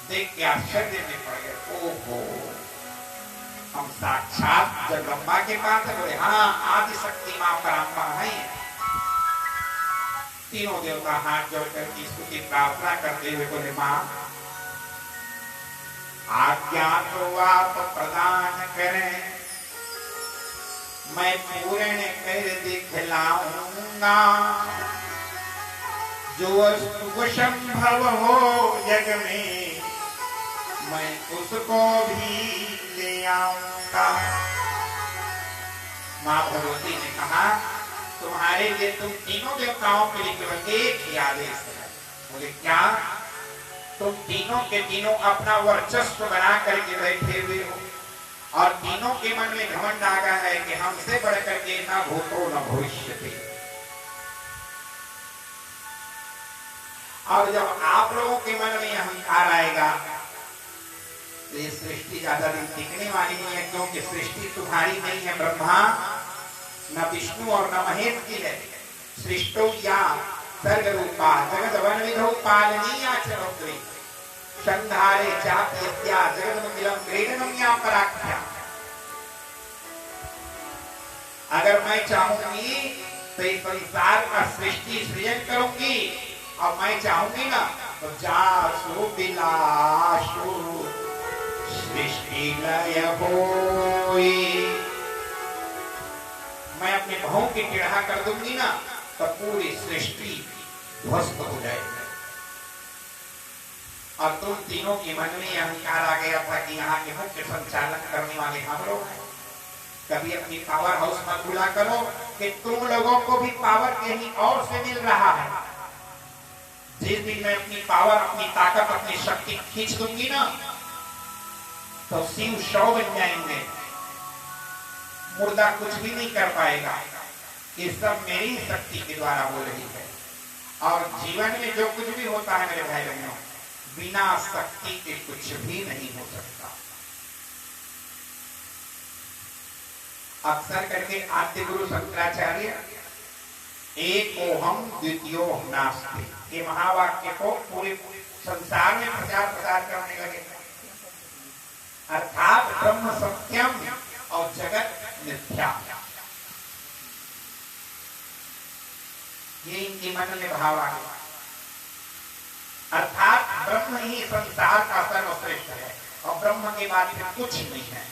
देख के आश्चर्य में पड़ गए। ओहो, हम साक्षात जगदम्बा के पास बोले हाँ आदि शक्ति मां पराम्बा है। तीनों देवता हाथ जोड़कर की स्तुति प्रार्थना करते हुए बोले मां आज्ञा तो आप प्रदान करें, मैं पूर्ण कर दिखलाऊंगा, जो वस्तु संभव हो जग में मैं उसको भी ले आऊंगा। मां भगवती ने कहा तुम्हारे लिए तुम तीनों देवताओं के लिए केवल एक ही आदेश है। बोले क्या? तुम तीनों के तीनों अपना वर्चस्व बना करके बैठे हुए हो और तीनों के मन में घमंड आ गया है कि हमसे बढ़ करके न भूतो न भविष्यति। और जब आप लोगों के मन में अहंकार आएगा तो ये सृष्टि ज्यादा दिन टिकने वाली नहीं है, क्योंकि सृष्टि तुम्हारी नहीं है, ब्रह्मा न विष्णु और न महेश की है। सृष्टो या सर्ग रूपा जगत वन विधौ पालनीया चरोत्री संधारे चाप्यस्या जगन्मुखिलम क्रीडनम या पराख्या। अगर मैं चाहूंगी तो इस संसार का सृष्टि सृजन करूंगी, और मैं चाहूंगी ना तो जासु बिलासु सृष्टि लय होई। मैं अपने भावों की टेढ़ा कर दूंगी ना तो पूरी सृष्टि ध्वस्त हो जाएगी। और तुम तीनों के मन में अहंकार आ गया था कि यहाँ के मुख्य संचालन करने वाले हम लोग हैं। कभी अपनी पावर हाउस मत भूला करो कि तुम लोगों को भी पावर कहीं और से मिल रहा है। जिस दिन मैं अपनी पावर, अपनी ताकत, अपनी शक्ति खींच दूंगी ना तो शिव 100 बन जाएंगे, मुर्दा कुछ भी नहीं कर पाएगा। ये सब मेरी शक्ति के द्वारा हो रही है। और जीवन में जो कुछ भी होता है मेरे भाई बहनों, बिना शक्ति के कुछ भी नहीं हो सकता। अक्सर करके आद्य गुरु शंकराचार्य एक ओहम द्वितीयो नास्ति के महावाक्य को पूरे संसार में प्रचार प्रसार करने लगे। अर्थात ब्रह्म सत्यम और जगत मिथ्या, ये इनके मन में भाव आ गया। अर्थात ब्रह्म ही संसार का सर्वश्रेष्ठ है और ब्रह्म के बाद फिर कुछ नहीं है।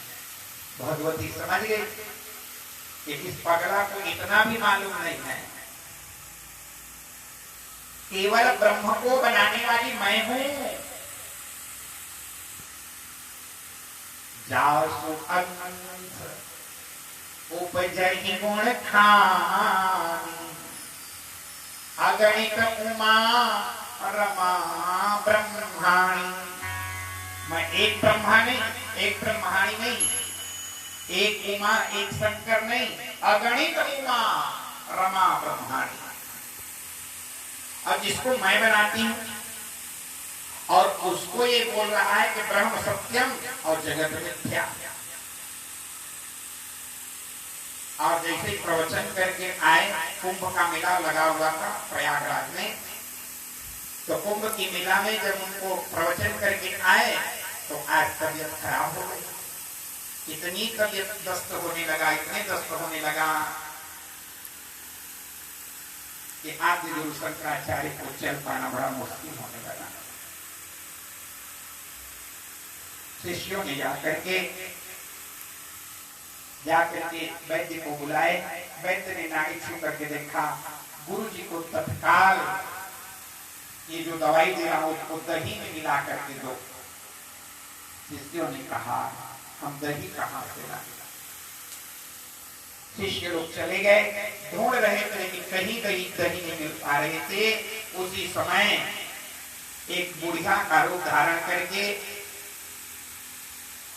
भगवती समझ गई कि इस पगला को इतना भी मालूम नहीं है, केवल ब्रह्म को बनाने वाली मैं हूं। जासु अंश उपजहि गुण खानी, अगणित उमा रमा ब्रह्माणी। मैं एक ब्रह्मा नहीं, एक ब्रह्माणी नहीं, एक उमा, एक शंकर नहीं, अगणित उमा रमा ब्रह्माणी। अब जिसको मैं बनाती हूं और उसको ये बोल रहा है कि ब्रह्म सत्यम और जगत मिथ्या। और जैसे ही प्रवचन करके आए, कुंभ का मेला लगा हुआ था प्रयागराज में, तो कुंभ की मेला में जब उनको प्रवचन करके आए तो आज तबीयत खराब हो गई। इतनी तबीयत दस्त होने लगा, इतने दस्त होने लगा कि आदि गुरु शंकराचार्य को चल पाना बड़ा मुश्किल होने लगा। शिष्यों ने जाकर के वैद्य को बुलाए। वैद्य ने नाड़ी छू करके देखा, गुरु जी को तत्काल ये जो दवाई दे रहा हूं उसको दही में मिला करके दो। शिष्यों ने कहा हम दही कहां से लाए? शिष्य लोग चले गए, ढूंढ रहे थे लेकिन कहीं कहीं दही नहीं मिल पा रहे थे। उसी समय एक बुढ़िया का रूप धारण करके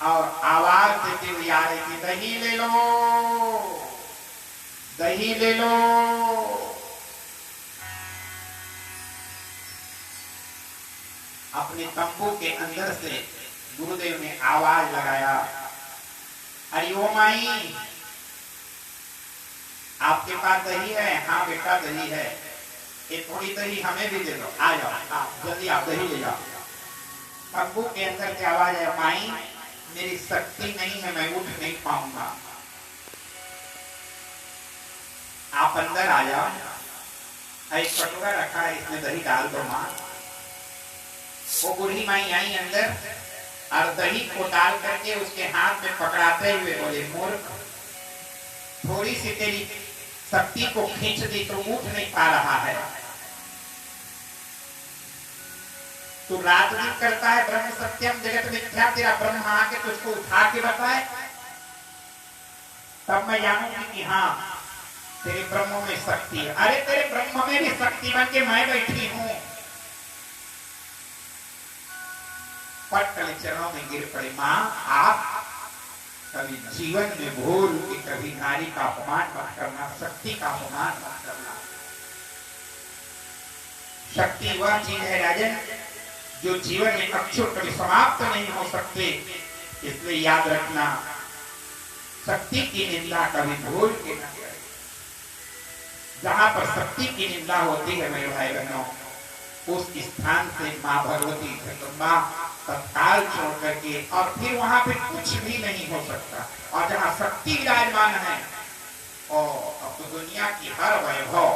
और आवाज देते हुए आ रही थी, दही ले लो, दही ले लो। अपने तंबू के अंदर से गुरुदेव ने आवाज लगाया, अरे ओ माई, आपके पास दही है? हाँ बेटा दही है, ये थोड़ी दही हमें भी दे दो। आ जाओ, आप जल्दी आप दही ले जाओ। अब्बू के अंदर से आवाज है, माई मेरी शक्ति नहीं है, मैं उठ नहीं पाऊंगा, आप अंदर आ जाओ, एक कटोरा रखा है इसमें दही डाल दो मां। वो बूढ़ी माई आई अंदर और दही को डाल करके उसके हाथ में पकड़ाते हुए बोले, मूर्ख, थोड़ी सी तेरी शक्ति को खींच दी तो उठ नहीं पा रहा है, तू राजनीति करता है, ब्रह्म सत्यम जगत मिथ्या, तेरा ब्रह्म आके तुझको उठा के बताए तब मैं जानूंगी कि हाँ तेरे ब्रह्म में शक्ति है। अरे तेरे ब्रह्म में भी शक्ति बन के मैं बैठी हूं। पटकले चरणों में गिर पड़ी, मां आप कभी जीवन में भूल के कभी नारी का अपमान मत करना, शक्ति का अपमान मत करना। शक्ति वह चीज है राजन जो जीवन में अक्षर कभी समाप्त नहीं हो सकते, इसलिए याद रखना शक्ति की निंदा कभी भूल के न करें। जहां पर शक्ति की निंदा होती है मेरे भाई बहनों, उस स्थान से मां भगवती जगदम्बा तत्काल छोड़ करके और फिर वहां पे कुछ भी नहीं हो सकता। और जहां शक्ति विराजमान है और अब तो दुनिया की हर वैभव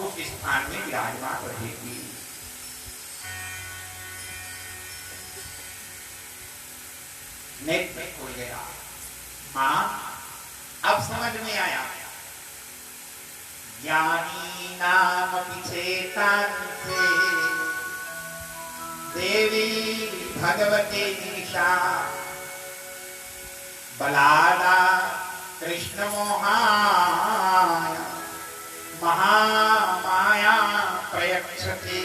उस स्थान में विराजमान रहेगी। नेत्र खुल गया, मां अब समझ में आया, ज्ञानी नाम चेतांसे देवी भगवती निशा बलाला कृष्ण मोहाय महामाया प्रयक्षते